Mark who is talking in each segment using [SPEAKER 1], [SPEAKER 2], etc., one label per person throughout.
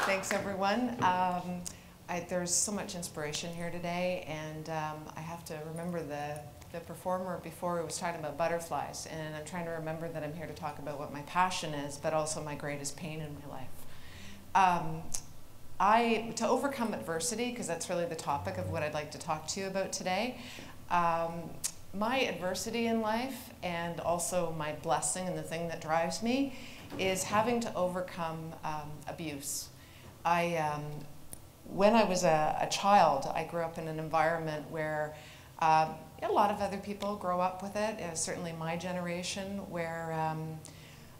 [SPEAKER 1] Thanks, everyone. There's so much inspiration here today, and I have to remember the performer before was talking about butterflies, and I'm trying to remember that I'm here to talk about what my passion is, but also my greatest pain in my life. To overcome adversity, because that's really the topic of what I'd like to talk to you about today, my adversity in life and also my blessing and the thing that drives me is having to overcome abuse. When I was a child, I grew up in an environment where a lot of other people grow up with it, certainly my generation, where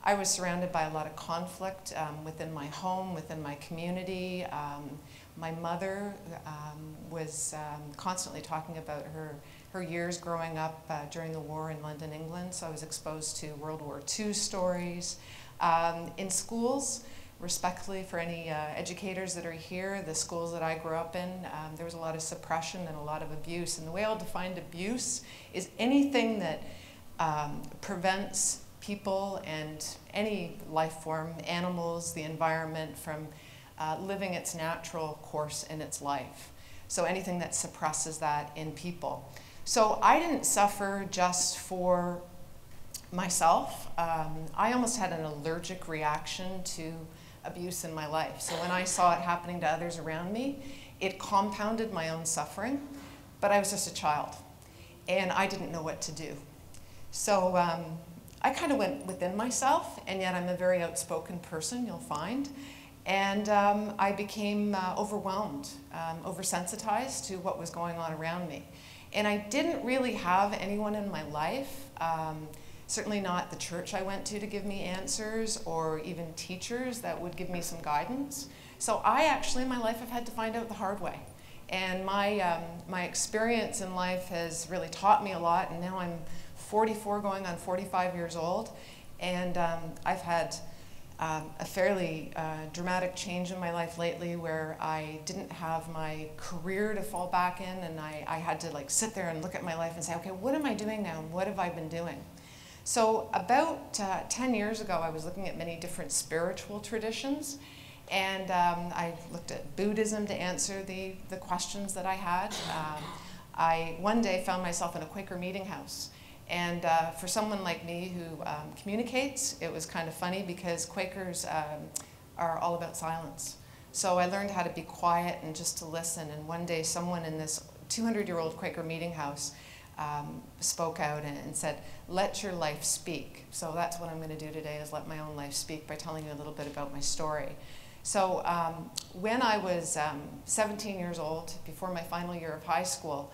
[SPEAKER 1] I was surrounded by a lot of conflict within my home, within my community. My mother was constantly talking about her years growing up during the war in London, England, so I was exposed to World War II stories. In schools, respectfully for any educators that are here, the schools that I grew up in, there was a lot of suppression and a lot of abuse. And the way I'll define abuse is anything that prevents people and any life form, animals, the environment, from living its natural course in its life. So anything that suppresses that in people. So I didn't suffer just for myself. I almost had an allergic reaction to abuse in my life. So when I saw it happening to others around me, it compounded my own suffering, but I was just a child and I didn't know what to do. So I kind of went within myself, and yet I'm a very outspoken person, you'll find. And I became overwhelmed, oversensitized to what was going on around me. And I didn't really have anyone in my life, certainly not the church I went to give me answers, or even teachers that would give me some guidance. So I actually in my life have had to find out the hard way. And my experience in life has really taught me a lot, and now I'm 44 going on 45 years old, and I've had a fairly dramatic change in my life lately where I didn't have my career to fall back in, and I had to like sit there and look at my life and say, okay, what am I doing now and what have I been doing? So about 10 years ago, I was looking at many different spiritual traditions, and I looked at Buddhism to answer the questions that I had. I one day found myself in a Quaker meeting house. And for someone like me who communicates, it was kind of funny because Quakers are all about silence. So I learned how to be quiet and just to listen. And one day someone in this 200-year-old Quaker meeting house spoke out and said, let your life speak. So that's what I'm going to do today, is let my own life speak by telling you a little bit about my story. So when I was 17 years old, before my final year of high school,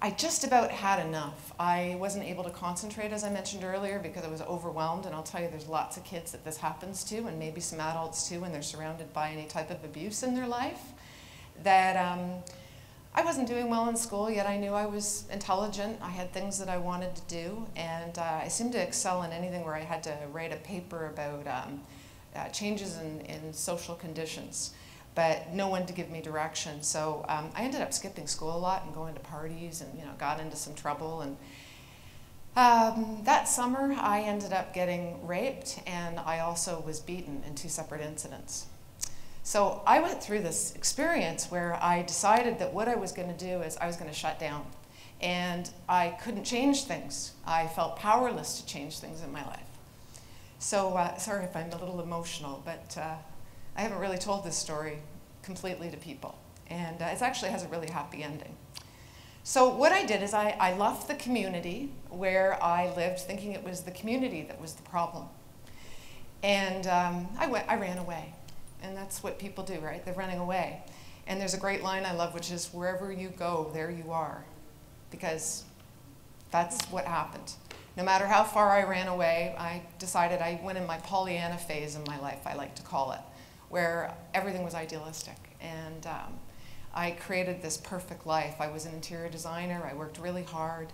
[SPEAKER 1] I just about had enough. I wasn't able to concentrate, as I mentioned earlier, because I was overwhelmed, and I'll tell you there's lots of kids that this happens to, and maybe some adults too, when they're surrounded by any type of abuse in their life, that I wasn't doing well in school, yet I knew I was intelligent. I had things that I wanted to do, and I seemed to excel in anything where I had to write a paper about changes in social conditions, but no one to give me direction. So I ended up skipping school a lot and going to parties, and got into some trouble. And that summer I ended up getting raped, and I also was beaten in 2 separate incidents. So I went through this experience where I decided that what I was going to do is I was going to shut down, and I couldn't change things. I felt powerless to change things in my life. So sorry if I'm a little emotional, but I haven't really told this story completely to people, and it actually has a really happy ending. So what I did is I left the community where I lived, thinking it was the community that was the problem, and I ran away, and that's what people do, right? They're running away. And there's a great line I love, which is, wherever you go, there you are, because that's what happened. No matter how far I ran away, I decided I went in my Pollyanna phase in my life, I like to call it, where everything was idealistic. And I created this perfect life. I was an interior designer. I worked really hard.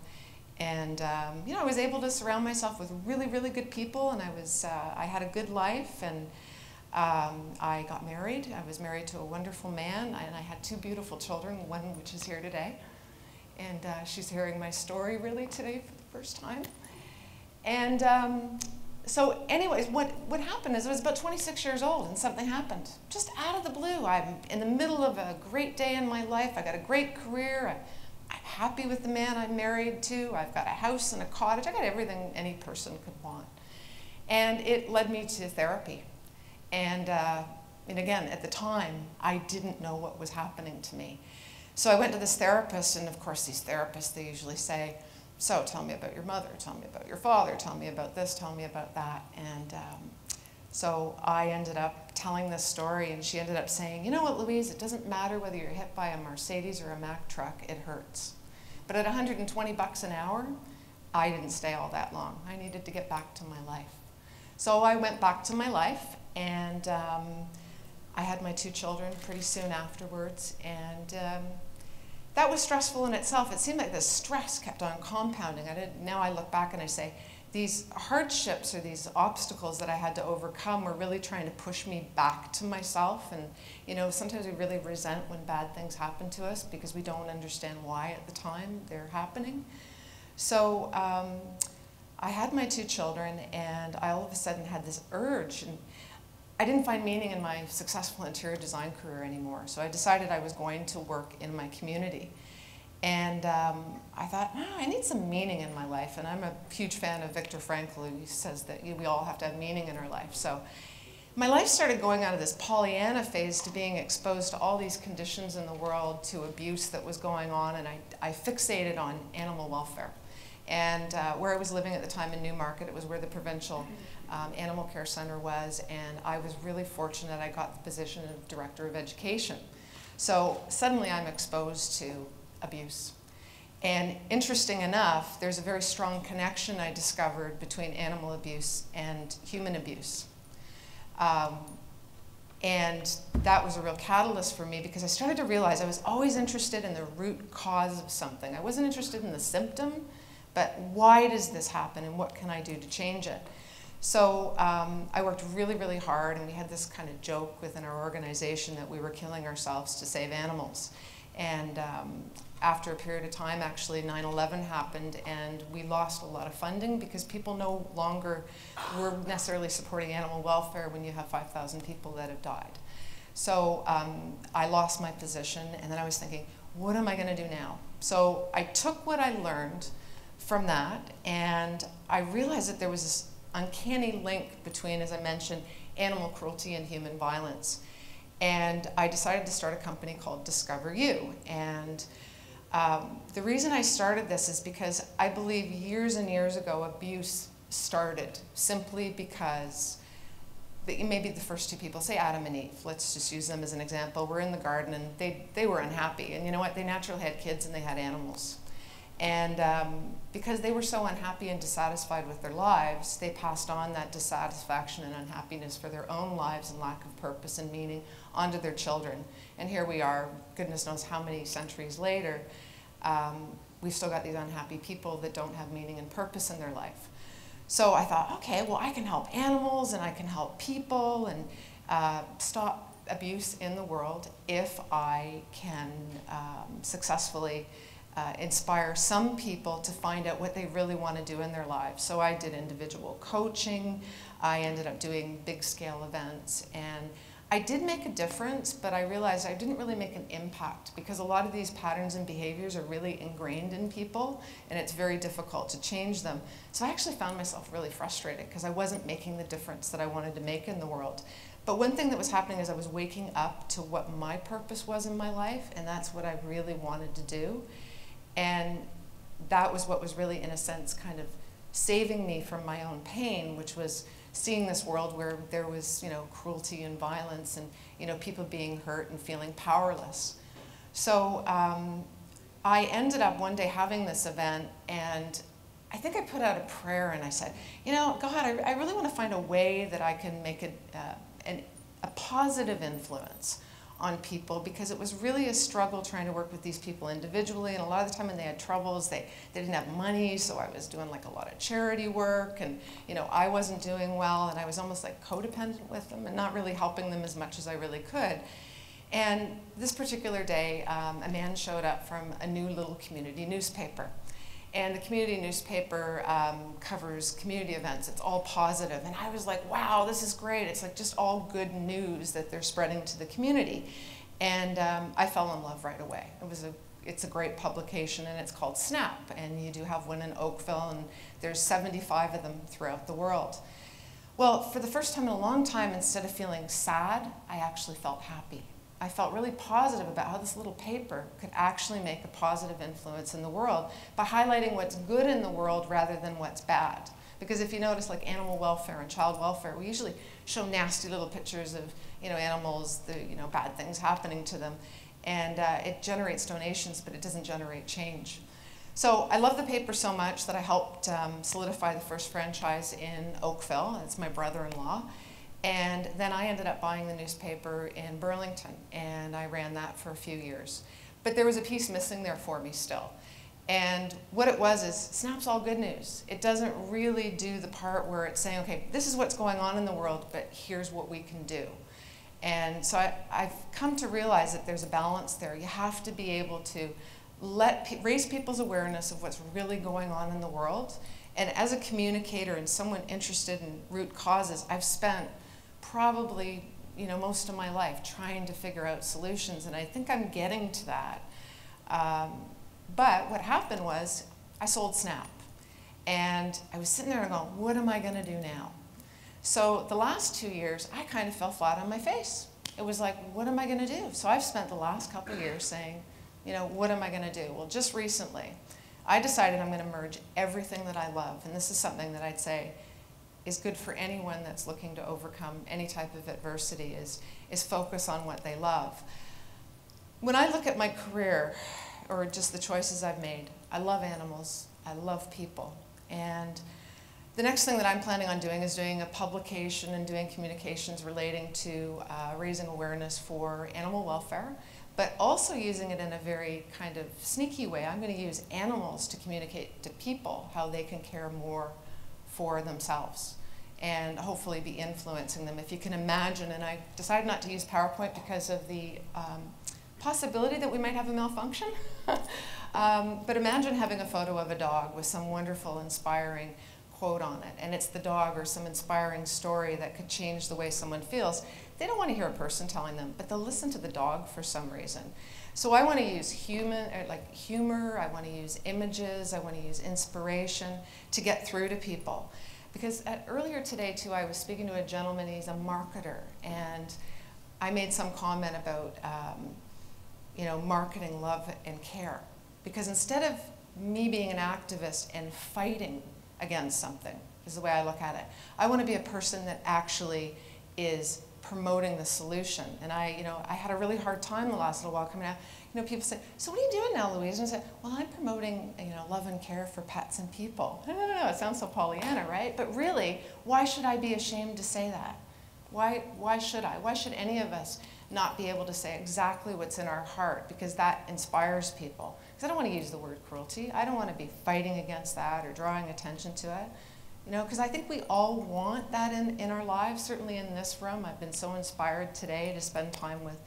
[SPEAKER 1] And I was able to surround myself with really, really good people. And I had a good life. And I got married. I was married to a wonderful man. And I had 2 beautiful children, one which is here today. And she's hearing my story really today for the first time. And So anyways, what happened is I was about 26 years old and something happened. Just out of the blue. I'm in the middle of a great day in my life. I got a great career. I'm happy with the man I'm married to. I've got a house and a cottage. I got everything any person could want. And it led me to therapy. And again, at the time, I didn't know what was happening to me. So I went to this therapist, and of course these therapists, they usually say, so tell me about your mother, tell me about your father, tell me about this, tell me about that. And so I ended up telling this story, and she ended up saying, you know what, Louise, it doesn't matter whether you're hit by a Mercedes or a Mack truck, it hurts. But at $120 an hour, I didn't stay all that long. I needed to get back to my life. So I went back to my life, and I had my 2 children pretty soon afterwards, and that was stressful in itself. It seemed like this stress kept on compounding. Now I look back and I say, these hardships or these obstacles that I had to overcome were really trying to push me back to myself. And sometimes we really resent when bad things happen to us because we don't understand why at the time they're happening. So I had my 2 children, and I all of a sudden had this urge, and I didn't find meaning in my successful interior design career anymore. So I decided I was going to work in my community. And I thought, I need some meaning in my life. And I'm a huge fan of Viktor Frankl, who says that we all have to have meaning in our life. So my life started going out of this Pollyanna phase to being exposed to all these conditions in the world, to abuse that was going on, and I fixated on animal welfare. And where I was living at the time in Newmarket, it was where the provincial animal care center was, and I was really fortunate I got the position of director of education. So suddenly I'm exposed to abuse. And interesting enough, there's a very strong connection I discovered between animal abuse and human abuse. And that was a real catalyst for me because I started to realize I was always interested in the root cause of something. I wasn't interested in the symptom, but why does this happen and what can I do to change it? So I worked really, really hard, and we had this kind of joke within our organization that we were killing ourselves to save animals. And after a period of time, actually 9/11 happened, and we lost a lot of funding because people no longer were necessarily supporting animal welfare when you have 5,000 people that have died. So I lost my position, and then I was thinking, what am I going to do now? So I took what I learned from that, and I realized that there was this uncanny link between, as I mentioned, animal cruelty and human violence. And I decided to start a company called Discover You. And the reason I started this is because I believe years and years ago abuse started simply because maybe the first 2 people, say Adam and Eve, let's just use them as an example, were in the garden and they were unhappy. And you know what? They naturally had kids and they had animals. And because they were so unhappy and dissatisfied with their lives, they passed on that dissatisfaction and unhappiness for their own lives and lack of purpose and meaning onto their children. And here we are, goodness knows how many centuries later, we've still got these unhappy people that don't have meaning and purpose in their life. So I thought, okay, well, I can help animals and I can help people and stop abuse in the world if I can successfully inspire some people to find out what they really want to do in their lives. So I did individual coaching. I ended up doing big scale events, and I did make a difference, but I realized I didn't really make an impact because a lot of these patterns and behaviors are really ingrained in people, and it's very difficult to change them. So I actually found myself really frustrated because I wasn't making the difference that I wanted to make in the world. But one thing that was happening is I was waking up to what my purpose was in my life, and that's what I really wanted to do. And that was what was really, in a sense, kind of saving me from my own pain, which was seeing this world where there was, cruelty and violence and, people being hurt and feeling powerless. So I ended up one day having this event, and I think I put out a prayer and I said, God, I really want to find a way that I can make a positive influence on people, because it was really a struggle trying to work with these people individually, and a lot of the time when they had troubles, they didn't have money, so I was doing like a lot of charity work, and I wasn't doing well, and I was almost like codependent with them and not really helping them as much as I really could. And this particular day, a man showed up from a new little community newspaper, And the community newspaper covers community events. It's all positive. And I was like, wow, this is great. It's like just all good news that they're spreading to the community. And I fell in love right away. It's a great publication, and it's called Snap. And you do have one in Oakville, and there's 75 of them throughout the world. Well, for the first time in a long time, instead of feeling sad, I actually felt happy. I felt really positive about how this little paper could actually make a positive influence in the world by highlighting what's good in the world rather than what's bad. Because if you notice, like animal welfare and child welfare, we usually show nasty little pictures of, animals, bad things happening to them. And it generates donations, but it doesn't generate change. So I love the paper so much that I helped solidify the first franchise in Oakville. It's my brother-in-law. And then I ended up buying the newspaper in Burlington, and I ran that for a few years. But there was a piece missing there for me still. And what it was is, Snap's all good news. It doesn't really do the part where it's saying, okay, this is what's going on in the world, but here's what we can do. And so I've come to realize that there's a balance there. You have to be able to raise people's awareness of what's really going on in the world. And as a communicator and someone interested in root causes, I've spent probably most of my life trying to figure out solutions, and I think I'm getting to that. But what happened was I sold Snap, and I was sitting there and going, what am I going to do now? So the last 2 years, I kind of fell flat on my face. It was like, what am I going to do? So I've spent the last couple of years saying, what am I going to do? Well, just recently, I decided I'm going to merge everything that I love, and this is something that I'd say is good for anyone that's looking to overcome any type of adversity, is focus on what they love. When I look at my career, or just the choices I've made, I love animals, I love people, and the next thing that I'm planning on doing is doing a publication and doing communications relating to raising awareness for animal welfare, but also using it in a very kind of sneaky way. I'm going to use animals to communicate to people how they can care more for themselves and hopefully be influencing them. If you can imagine, and I decided not to use PowerPoint because of the possibility that we might have a malfunction, but imagine having a photo of a dog with some wonderful, inspiring quote on it, and it's the dog or some inspiring story that could change the way someone feels. They don't want to hear a person telling them, but they'll listen to the dog for some reason. So I want to use humor, I want to use images, I want to use inspiration to get through to people. Because earlier today too, I was speaking to a gentleman, he's a marketer, and I made some comment about marketing love and care. Because instead of me being an activist and fighting against something, is the way I look at it, I want to be a person that actually is promoting the solution. And I had a really hard time the last little while coming out. People say, so what are you doing now, Louise? And I said, well, I'm promoting, love and care for pets and people. No, it sounds so Pollyanna, right? But really, why should I be ashamed to say that? Why should I? Why should any of us not be able to say exactly what's in our heart? Because that inspires people. Because I don't want to use the word cruelty. I don't want to be fighting against that or drawing attention to it. Because I think we all want that in our lives. Certainly in this room, I've been so inspired today to spend time with,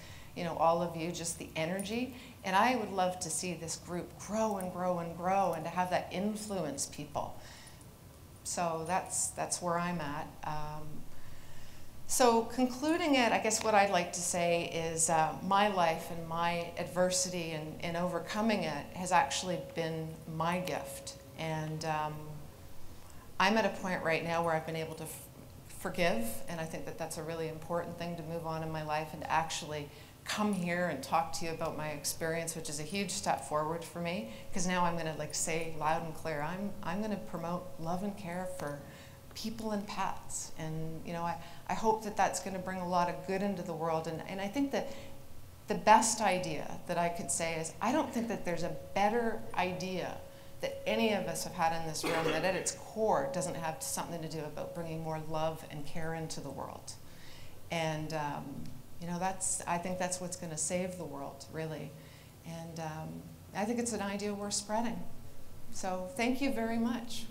[SPEAKER 1] all of you, just the energy. And I would love to see this group grow and grow and grow, and to have that influence people. So that's where I'm at. So concluding it, I guess what I'd like to say is my life and my adversity and overcoming it has actually been my gift. And I'm at a point right now where I've been able to forgive, and I think that that's a really important thing to move on in my life, and to actually come here and talk to you about my experience, which is a huge step forward for me, because now I'm going to say loud and clear, I'm going to promote love and care for people and pets. And I hope that that's going to bring a lot of good into the world. And I think that the best idea that I could say is, I don't think that there's a better idea that any of us have had in this room that at its core doesn't have something to do about bringing more love and care into the world. And I think that's what's going to save the world, really. And I think it's an idea worth spreading. So thank you very much.